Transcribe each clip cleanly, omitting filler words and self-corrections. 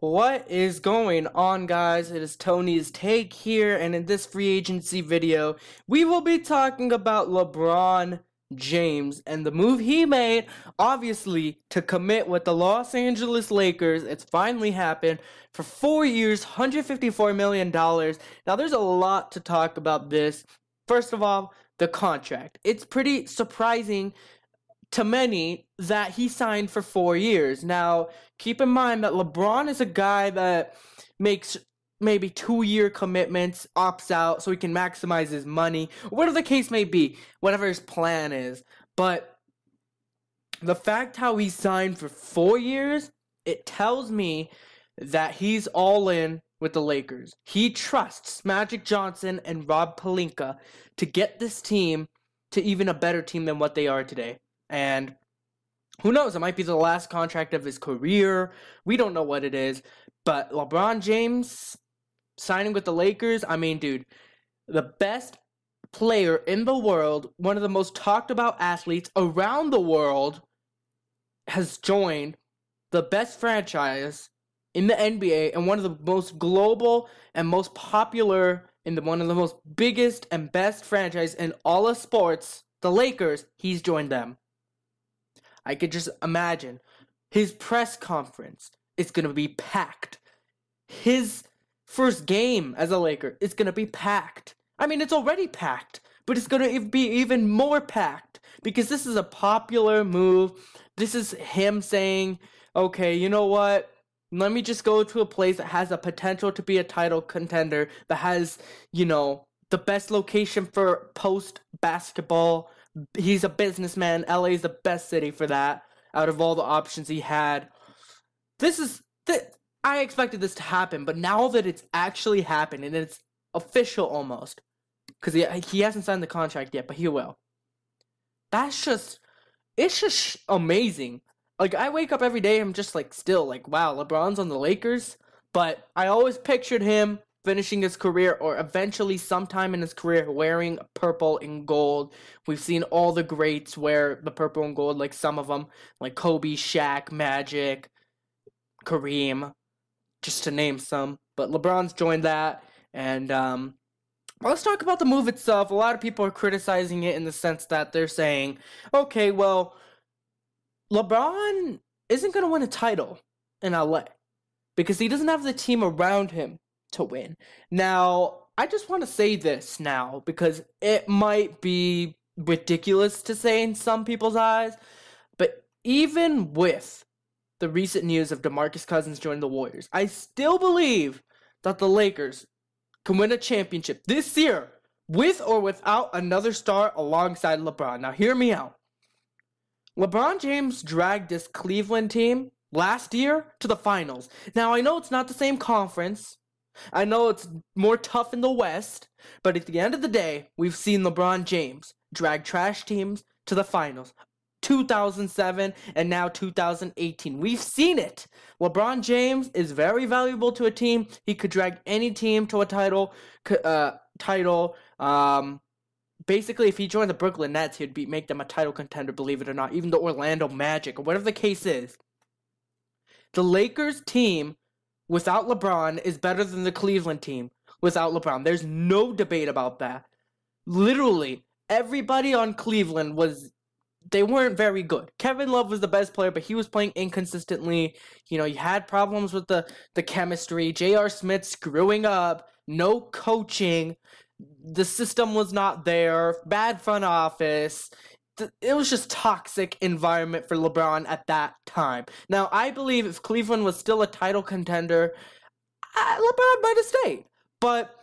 What is going on, guys? It is Tony's Take here, and in this free agency video, we will be talking about LeBron James and the move he made, obviously, to commit with the Los Angeles Lakers. It's finally happened for 4 years, $154 million. Now, there's a lot to talk about this. First of all, the contract. It's pretty surprising to many that he signed for 4 years. Now, keep in mind that LeBron is a guy that makes maybe 2-year commitments, opts out so he can maximize his money, whatever the case may be, whatever his plan is. But the fact how he signed for 4 years, it tells me that he's all in with the Lakers. He trusts Magic Johnson and Rob Pelinka to get this team to even a better team than what they are today. And who knows, it might be the last contract of his career. We don't know what it is. But LeBron James signing with the Lakers, I mean, dude, the best player in the world, one of the most talked about athletes around the world, has joined the best franchise in the NBA and one of the most global and most popular one of the most biggest and best franchise in all of sports, the Lakers. He's joined them. I could just imagine his press conference is going to be packed. His first game as a Laker is going to be packed. I mean, it's already packed, but it's going to be even more packed because this is a popular move. This is him saying, okay, you know what? Let me just go to a place that has a potential to be a title contender, that has, the best location for post-basketball. He's a businessman. LA is the best city for that out of all the options he had. I expected this to happen, but now that it's actually happened and it's official almost, because he hasn't signed the contract yet, but he will. It's just amazing. Like, I wake up every day, I'm just wow, LeBron's on the Lakers, but I always pictured him finishing his career or eventually sometime in his career wearing purple and gold. We've seen all the greats wear the purple and gold, like some of them, like Kobe, Shaq, Magic, Kareem, just to name some. But LeBron's joined that, and let's talk about the move itself. A lot of people are criticizing it in the sense that they're saying, okay, well, LeBron isn't going to win a title in LA because he doesn't have the team around him to win. Now, I just want to say this now because it might be ridiculous to say in some people's eyes, but even with the recent news of DeMarcus Cousins joining the Warriors, I still believe that the Lakers can win a championship this year with or without another star alongside LeBron. Now, hear me out. LeBron James dragged this Cleveland team last year to the finals. Now, I know it's not the same conference. I know it's more tough in the West, but at the end of the day, we've seen LeBron James drag trash teams to the finals. 2007 and now 2018. We've seen it. LeBron James is very valuable to a team. He could drag any team to a title. Basically, if he joined the Brooklyn Nets, he'd make them a title contender, believe it or not. Even the Orlando Magic, or whatever the case is. The Lakers team without LeBron is better than the Cleveland team without LeBron. There's no debate about that. Literally, everybody on Cleveland they weren't very good. Kevin Love was the best player, but he was playing inconsistently. He had problems with the chemistry. J.R. Smith screwing up. No coaching. The system was not there. Bad front office. It was just toxic environment for LeBron at that time. Now, I believe if Cleveland was still a title contender, LeBron might have stayed. But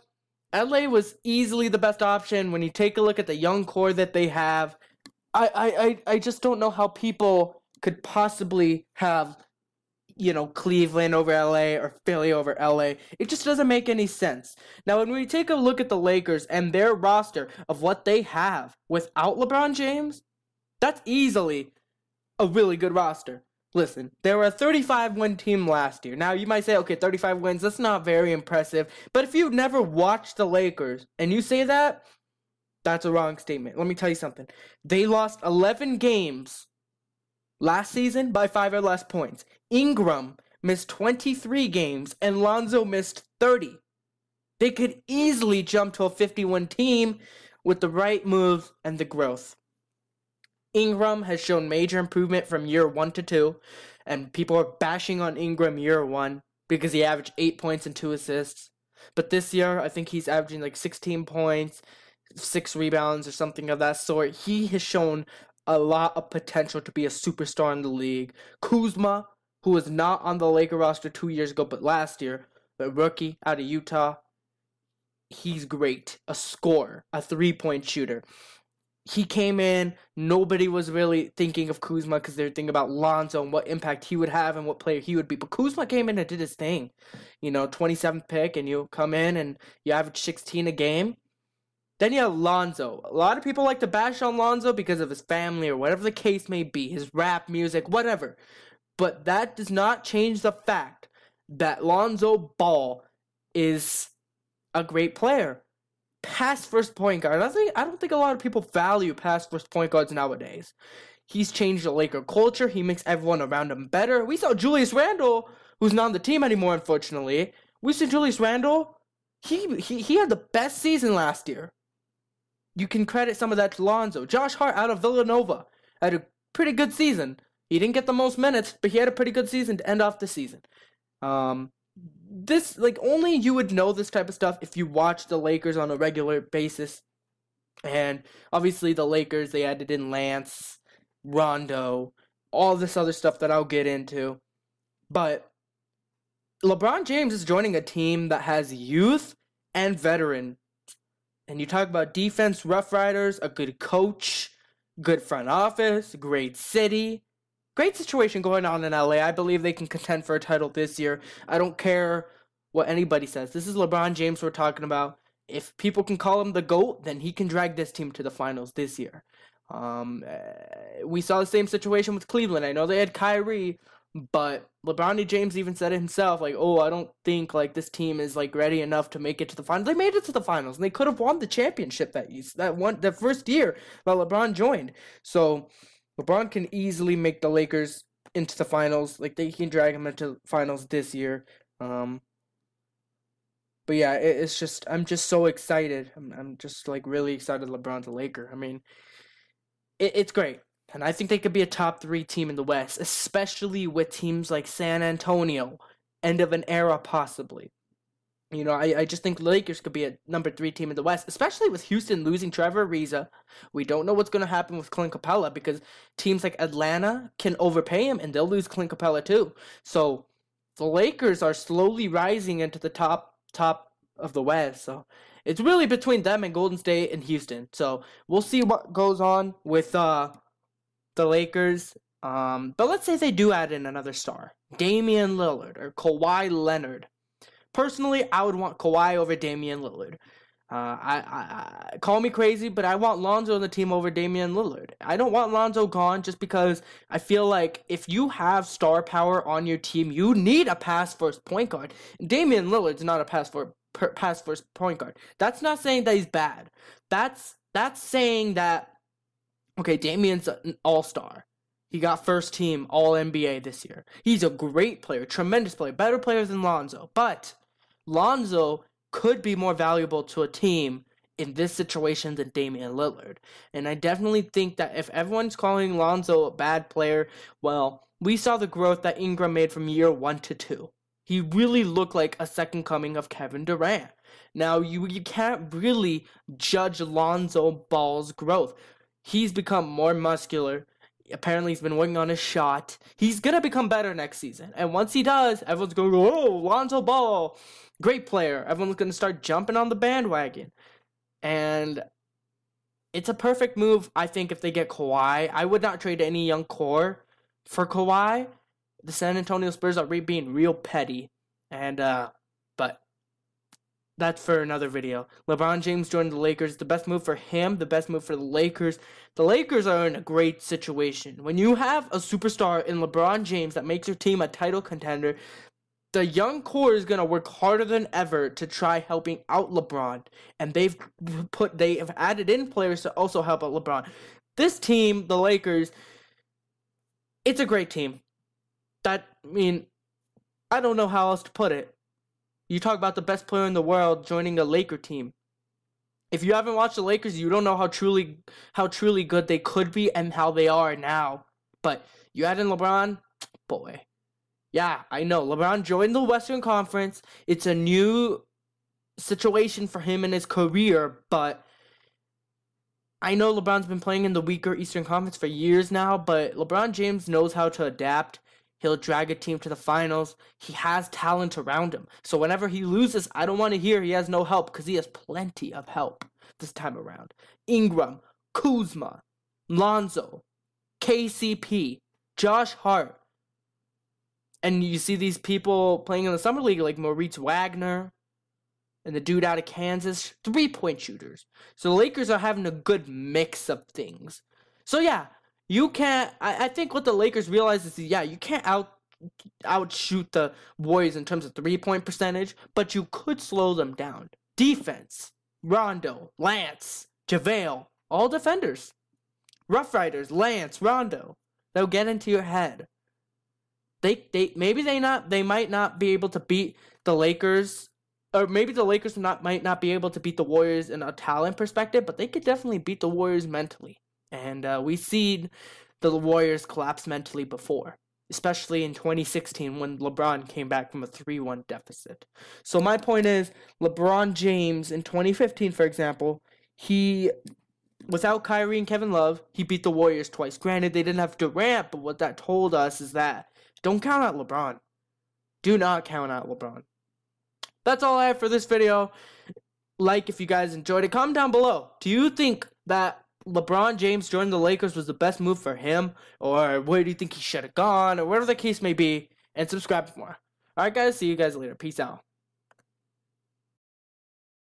LA was easily the best option. When you take a look at the young core that they have, I just don't know how people could possibly have, Cleveland over LA or Philly over LA. It just doesn't make any sense. Now, when we take a look at the Lakers and their roster of what they have without LeBron James, that's easily a really good roster. Listen, they were a 35-win team last year. Now, you might say, okay, 35 wins, that's not very impressive. But if you've never watched the Lakers and you say that, that's a wrong statement. Let me tell you something. They lost 11 games last season by 5 or less points. Ingram missed 23 games and Lonzo missed 30. They could easily jump to a 50-win team with the right moves and the growth. Ingram has shown major improvement from year 1 to 2, and people are bashing on Ingram year 1 because he averaged 8 points and 2 assists. But this year, I think he's averaging like 16 points, 6 rebounds, or something of that sort. He has shown a lot of potential to be a superstar in the league. Kuzma, who was not on the Laker roster 2 years ago, but last year, a rookie out of Utah, he's great. A scorer, a three-point shooter. He came in, nobody was really thinking of Kuzma because they were thinking about Lonzo and what impact he would have and what player he would be. But Kuzma came in and did his thing. 27th pick, and you come in and you average 16 a game. Then you have Lonzo. A lot of people like to bash on Lonzo because of his family or whatever the case may be, his rap music, whatever. But that does not change the fact that Lonzo Ball is a great player. Pass first point guard. I don't think a lot of people value pass first point guards nowadays. He's changed the Laker culture. He makes everyone around him better. We saw Julius Randle, who's not on the team anymore, unfortunately. We saw Julius Randle. He had the best season last year. You can credit some of that to Lonzo. Josh Hart out of Villanova had a pretty good season. He didn't get the most minutes, but he had a pretty good season to end off the season. Only you would know this type of stuff if you watch the Lakers on a regular basis. And obviously the Lakers, they added in Lance, Rondo, all this other stuff that I'll get into. But LeBron James is joining a team that has youth and veteran. And you talk about defense, Rough Riders, a good coach, good front office, great city. Great situation going on in LA. I believe they can contend for a title this year. I don't care what anybody says. This is LeBron James we're talking about. If people can call him the GOAT, then he can drag this team to the finals this year. We saw the same situation with Cleveland. I know they had Kyrie, but LeBron James even said it himself, I don't think this team is ready enough to make it to the finals. They made it to the finals, and they could have won the championship that first year that LeBron joined. So LeBron can easily make the Lakers into the finals. They can drag him into the finals this year. But yeah, I'm just so excited. I'm just really excited LeBron's a Laker. I mean, it's great. And I think they could be a top 3 team in the West, especially with teams like San Antonio, end of an era possibly. I just think the Lakers could be a number 3 team in the West, especially with Houston losing Trevor Ariza. We don't know what's going to happen with Clint Capella because teams like Atlanta can overpay him and they'll lose Clint Capella too. So the Lakers are slowly rising into the top of the West. So it's really between them and Golden State and Houston. So we'll see what goes on with the Lakers. But let's say they do add in another star, Damian Lillard or Kawhi Leonard. Personally, I would want Kawhi over Damian Lillard. I call me crazy, but I want Lonzo on the team over Damian Lillard. I don't want Lonzo gone just because I feel like if you have star power on your team, you need a pass-first point guard. Damian Lillard's not a pass-first point guard. That's not saying that he's bad. That's saying that, okay, Damian's an all-star. He got first team All-NBA this year. He's a great player, tremendous player, better player than Lonzo. But Lonzo could be more valuable to a team in this situation than Damian Lillard. And I definitely think that if everyone's calling Lonzo a bad player, well, we saw the growth that Ingram made from year 1 to 2. He really looked like a second coming of Kevin Durant. Now, you can't really judge Lonzo Ball's growth. He's become more muscular. Apparently, he's been working on his shot. He's going to become better next season. And once he does, everyone's going to go, oh, Lonzo Ball, great player. Everyone's going to start jumping on the bandwagon. And it's a perfect move, I think, if they get Kawhi. I would not trade any young core for Kawhi. The San Antonio Spurs are being real petty. And, but that's for another video. LeBron James joined the Lakers. The best move for him, the best move for the Lakers. The Lakers are in a great situation. When you have a superstar in LeBron James that makes your team a title contender, the young core is going to work harder than ever to try helping out LeBron. And they have added in players to also help out LeBron. This team, the Lakers, it's a great team. I don't know how else to put it. You talk about the best player in the world joining a Laker team. If you haven't watched the Lakers, you don't know how truly good they could be and how they are now. But you add in LeBron, boy. Yeah, I know. LeBron joined the Western Conference. It's a new situation for him in his career, but I know LeBron's been playing in the weaker Eastern Conference for years now, but LeBron James knows how to adapt. He'll drag a team to the finals. He has talent around him. So whenever he loses, I don't want to hear he has no help, because he has plenty of help this time around. Ingram, Kuzma, Lonzo, KCP, Josh Hart. And you see these people playing in the Summer League like Moritz Wagner and the dude out of Kansas, 3-point shooters. So the Lakers are having a good mix of things. So yeah, you can't, I think what the Lakers realize is, yeah, you can't outshoot the Warriors in terms of 3-point percentage, but you could slow them down. Defense, Rondo, Lance, JaVale, all defenders. Rough Riders, Lance, Rondo. They'll get into your head. They might not be able to beat the Lakers, or maybe the Lakers might not be able to beat the Warriors in a talent perspective, but they could definitely beat the Warriors mentally. And we've seen the Warriors collapse mentally before, especially in 2016 when LeBron came back from a 3-1 deficit. So my point is, LeBron James in 2015, for example, without Kyrie and Kevin Love, he beat the Warriors twice. Granted, they didn't have Durant, but what that told us is that don't count out LeBron. Do not count out LeBron. That's all I have for this video. Like if you guys enjoyed it. Comment down below. Do you think that LeBron James joining the Lakers was the best move for him? Or where do you think he should have gone? Or whatever the case may be. And subscribe for more. Alright guys, see you guys later. Peace out.